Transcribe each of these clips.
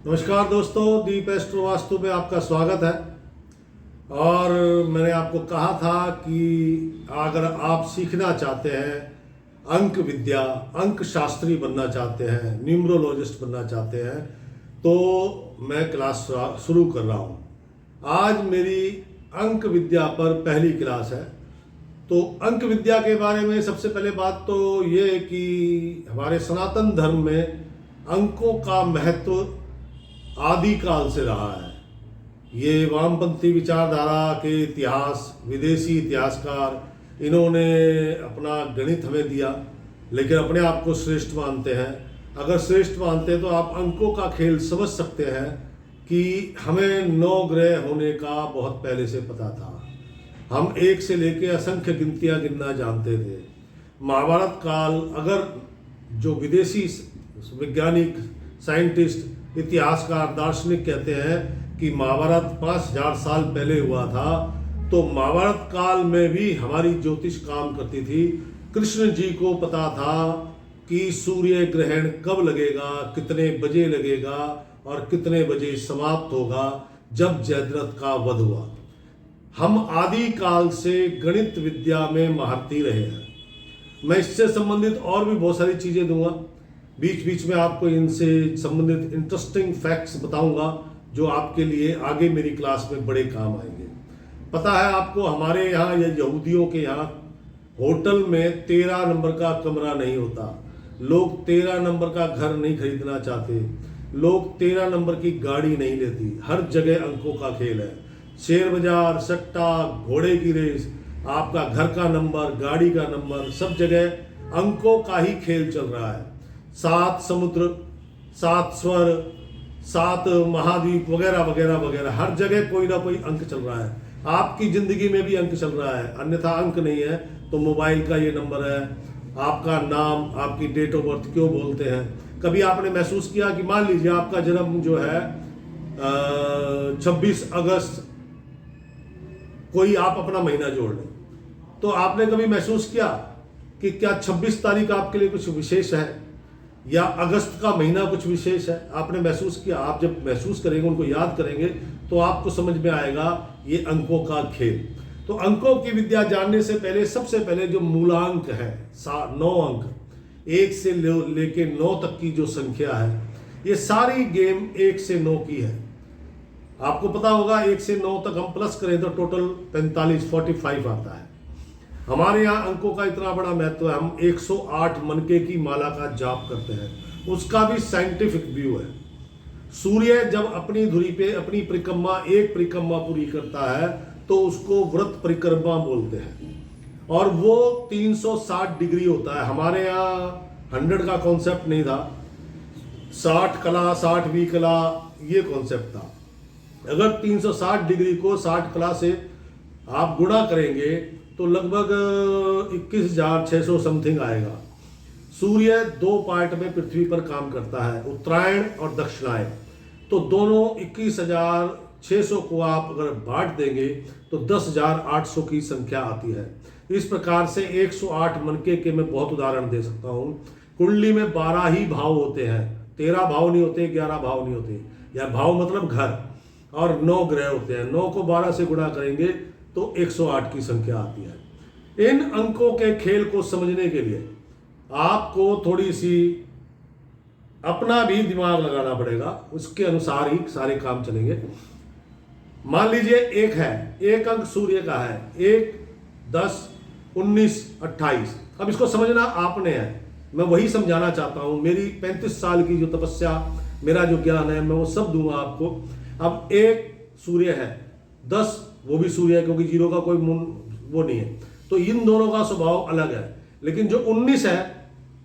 नमस्कार दोस्तों, दीप एस्ट्रो वास्तु में आपका स्वागत है। और मैंने आपको कहा था कि अगर आप सीखना चाहते हैं अंक विद्या, अंक शास्त्री बनना चाहते हैं, न्यूमरोलॉजिस्ट बनना चाहते हैं, तो मैं क्लास शुरू कर रहा हूँ। आज मेरी अंक विद्या पर पहली क्लास है। तो अंक विद्या के बारे में सबसे पहले बात तो ये कि हमारे सनातन धर्म में अंकों का महत्व आदिकाल से रहा है। ये वामपंथी विचारधारा के इतिहास, विदेशी इतिहासकार, इन्होंने अपना गणित हमें दिया, लेकिन अपने आप को श्रेष्ठ मानते हैं। अगर श्रेष्ठ मानते हैं तो आप अंकों का खेल समझ सकते हैं कि हमें 9 ग्रह होने का बहुत पहले से पता था। हम 1 से लेके असंख्य गिनतियां गिनना जानते थे। महाभारत काल, अगर जो विदेशी वैज्ञानिक, साइंटिस्ट, इतिहासकार, दार्शनिक कहते हैं कि महाभारत 5000 साल पहले हुआ था, तो महाभारत काल में भी हमारी ज्योतिष काम करती थी। कृष्ण जी को पता था कि सूर्य ग्रहण कब लगेगा, कितने बजे लगेगा और कितने बजे समाप्त होगा, जब जयद्रथ का वध हुआ। हम आदि काल से गणित विद्या में महारथी रहे हैं। मैं इससे संबंधित और भी बहुत सारी चीज़ें दूंगा, बीच बीच में आपको इनसे संबंधित इंटरेस्टिंग फैक्ट्स बताऊंगा जो आपके लिए आगे मेरी क्लास में बड़े काम आएंगे। पता है आपको, हमारे यहाँ या यहूदियों के यहाँ होटल में 13 नंबर का कमरा नहीं होता। लोग 13 नंबर का घर नहीं खरीदना चाहते, लोग 13 नंबर की गाड़ी नहीं लेती। हर जगह अंकों का खेल है। शेयर बाजार, सट्टा, घोड़े की रेस, आपका घर का नंबर, गाड़ी का नंबर, सब जगह अंकों का ही खेल चल रहा है। 7 समुद्र, 7 स्वर, 7 महाद्वीप वगैरह वगैरह वगैरह, हर जगह कोई ना कोई अंक चल रहा है। आपकी जिंदगी में भी अंक चल रहा है, अन्यथा अंक नहीं है तो मोबाइल का ये नंबर है, आपका नाम, आपकी डेट ऑफ बर्थ क्यों बोलते हैं। कभी आपने महसूस किया कि मान लीजिए आपका जन्म जो है 26 अगस्त, कोई आप अपना महीना जोड़ लें, तो आपने कभी महसूस किया कि क्या 26 तारीख आपके लिए कुछ विशेष है या अगस्त का महीना कुछ विशेष है? आपने महसूस किया? आप जब महसूस करेंगे, उनको याद करेंगे, तो आपको समझ में आएगा ये अंकों का खेल। तो अंकों की विद्या जानने से पहले सबसे पहले जो मूलांक है, 9 अंक, 1 से लेके 9 तक की जो संख्या है, ये सारी गेम 1 से 9 की है। आपको पता होगा 1 से 9 तक हम प्लस करें तो टोटल 45 आता है। हमारे यहाँ अंकों का इतना बड़ा महत्व है, हम 108 मनके की माला का जाप करते हैं। उसका भी साइंटिफिक व्यू है। सूर्य जब अपनी धुरी पे अपनी परिक्रमा, एक परिक्रमा पूरी करता है तो उसको व्रत परिक्रमा बोलते हैं, और वो 360 डिग्री होता है। हमारे यहाँ 100 का कॉन्सेप्ट नहीं था, 60 कला, 60वीं कला, ये कॉन्सेप्ट था। अगर 360 डिग्री को 60 कला से आप गुणा करेंगे तो लगभग 21,600 समथिंग आएगा। सूर्य 2 पार्ट में पृथ्वी पर काम करता है, उत्तरायण और दक्षिणायन। तो दोनों 21,600 को आप अगर बांट देंगे तो 10,800 की संख्या आती है। इस प्रकार से 108 मनके के मैं बहुत उदाहरण दे सकता हूँ। कुंडली में 12 ही भाव होते हैं, 13 भाव नहीं होते, 11 भाव नहीं होते। या भाव मतलब घर, और 9 ग्रह होते हैं। 9 को 12 से गुणा करेंगे तो 108 की संख्या आती है। इन अंकों के खेल को समझने के लिए आपको थोड़ी सी अपना भी दिमाग लगाना पड़ेगा, उसके अनुसार ही सारे काम चलेंगे। मान लीजिए 1 है, 1 अंक सूर्य का है, 1, 10, 19, 28। अब इसको समझना आपने है, मैं वही समझाना चाहता हूं। मेरी 35 साल की जो तपस्या, मेरा जो ज्ञान है, मैं वो सब दूंगा आपको। अब 1 सूर्य है, 10 वो भी सूर्य है, क्योंकि 0 का कोई वो नहीं है, तो इन दोनों का स्वभाव अलग है। लेकिन जो 19 है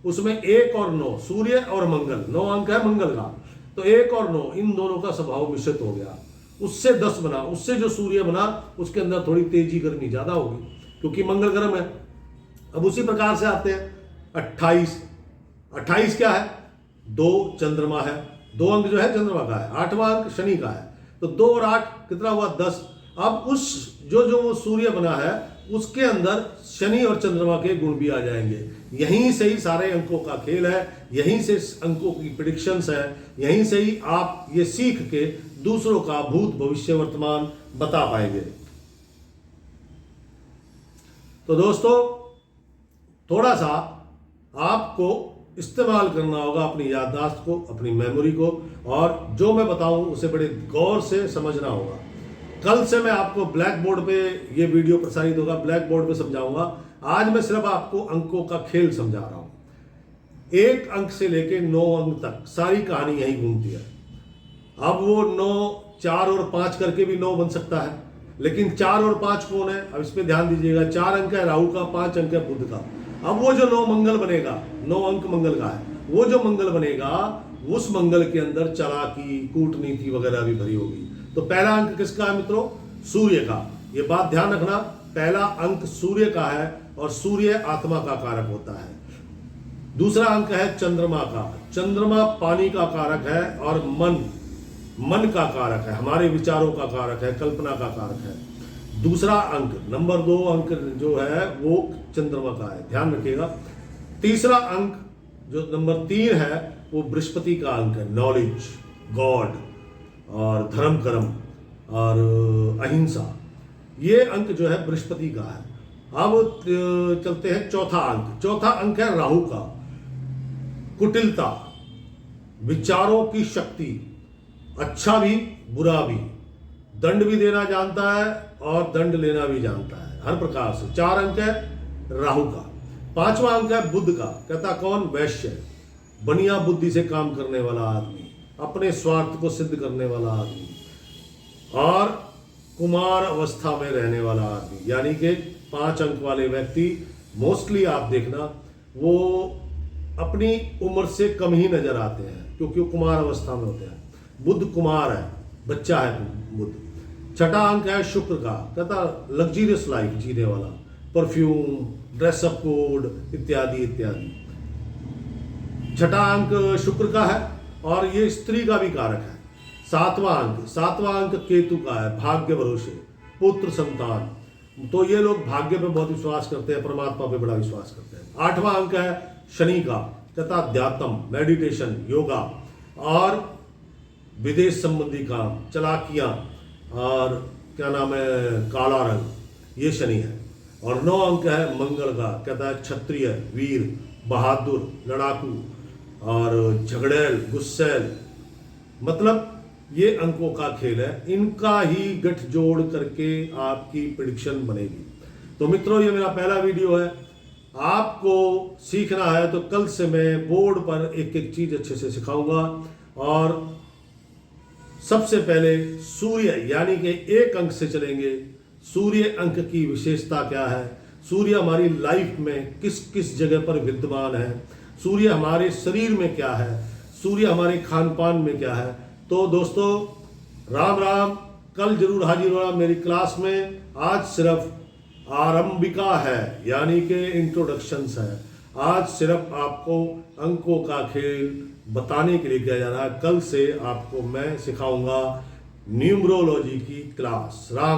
उसमें 1 और 9, सूर्य और मंगल, 9 अंक है मंगल का, तो 1 और 9 इन दोनों का स्वभाव मिश्रित हो गया। उससे 10 बना, उससे जो सूर्य बना उसके अंदर थोड़ी तेजी, गर्मी ज्यादा होगी क्योंकि मंगल गर्म है। अब उसी प्रकार से आते हैं 28। 28 क्या है? 2 चंद्रमा है, 2 अंक जो है चंद्रमा का है, 8वां अंक शनि का है, तो 2 और 8 कितना हुआ? 10। अब उस जो वो सूर्य बना है उसके अंदर शनि और चंद्रमा के गुण भी आ जाएंगे। यहीं से ही सारे अंकों का खेल है, यहीं से अंकों की प्रिडिक्शंस है, यहीं से ही आप ये सीख के दूसरों का भूत भविष्य वर्तमान बता पाएंगे। तो दोस्तों, थोड़ा सा आपको इस्तेमाल करना होगा अपनी याददाश्त को, अपनी मेमोरी को, और जो मैं बताऊं उसे बड़े गौर से समझना होगा। कल से मैं आपको ब्लैक बोर्ड पे ये वीडियो प्रसारित होगा, ब्लैक बोर्ड पे समझाऊंगा। आज मैं सिर्फ आपको अंकों का खेल समझा रहा हूं। 1 अंक से लेके 9 अंक तक सारी कहानी यही घूमती है। अब वो 9, 4 और 5 करके भी 9 बन सकता है, लेकिन 4 और 5 कौन है? अब इस पे ध्यान दीजिएगा। 4 अंक है राहु का, 5 अंक है बुध का। अब वो जो 9 मंगल बनेगा, 9 अंक मंगल का है, वो जो मंगल बनेगा उस मंगल के अंदर चालाकी, कूटनीति वगैरह भी भरी होगी। तो पहला अंक किसका है मित्रों? सूर्य का। ये बात ध्यान रखना, पहला अंक सूर्य का है और सूर्य आत्मा का कारक होता है। दूसरा अंक है चंद्रमा का। चंद्रमा पानी का कारक है और मन का कारक है, हमारे विचारों का कारक है, कल्पना का कारक है। दूसरा अंक, नंबर 2 अंक जो है वो चंद्रमा का है, ध्यान रखिएगा। तीसरा अंक जो नंबर 3 है वो बृहस्पति का अंक है, नॉलेज, गॉड और धर्म कर्म और अहिंसा। ये अंक जो है बृहस्पति का है। अब चलते हैं चौथा अंक। चौथा अंक है राहु का, कुटिलता, विचारों की शक्ति, अच्छा भी बुरा भी, दंड भी देना जानता है और दंड लेना भी जानता है, हर प्रकार से। 4 अंक है राहु का। 5वां अंक है बुध का। कहता कौन? वैश्य, बनिया बुद्धि से काम करने वाला आदमी, अपने स्वार्थ को सिद्ध करने वाला आदमी और कुमार अवस्था में रहने वाला आदमी। यानी कि 5 अंक वाले व्यक्ति मोस्टली आप देखना वो अपनी उम्र से कम ही नजर आते हैं, क्योंकि वो कुमार अवस्था में होते हैं। बुध कुमार है, बच्चा है बुध। 6ठा अंक है शुक्र का। कहता लग्जरियस लाइफ जीने वाला, परफ्यूम, ड्रेसअप कोड इत्यादि इत्यादि। 6ठा अंक शुक्र का है और ये स्त्री का भी कारक है। 7वां अंक केतु का है, भाग्य भरोसे, पुत्र संतान। तो ये लोग भाग्य पे बहुत विश्वास करते हैं, परमात्मा पे बड़ा विश्वास करते हैं। 8वां अंक है शनि का। कहता अध्यात्म, मेडिटेशन, योगा और विदेश संबंधी काम, चालाकियां और क्या नाम है, काला रंग, ये शनि है। और 9 अंक है मंगल का। कहता है क्षत्रिय, वीर, बहादुर, लड़ाकू और झगड़ैल, गुस्सैल। मतलब ये अंकों का खेल है, इनका ही गठजोड़ करके आपकी प्रेडिक्शन बनेगी। तो मित्रों, ये मेरा पहला वीडियो है। आपको सीखना है तो कल से मैं बोर्ड पर एक एक चीज अच्छे से सिखाऊंगा। और सबसे पहले सूर्य यानी कि 1 अंक से चलेंगे। सूर्य अंक की विशेषता क्या है, सूर्य हमारी लाइफ में किस किस जगह पर विद्यमान है, सूर्य हमारे शरीर में क्या है, सूर्य हमारे खान पान में क्या है। तो दोस्तों, राम राम। कल जरूर हाजिर होना मेरी क्लास में। आज सिर्फ आरंभिका है, यानी कि इंट्रोडक्शंस है। आज सिर्फ आपको अंकों का खेल बताने के लिए किया जा रहा है। कल से आपको मैं सिखाऊंगा न्यूमरोलॉजी की क्लास। राम।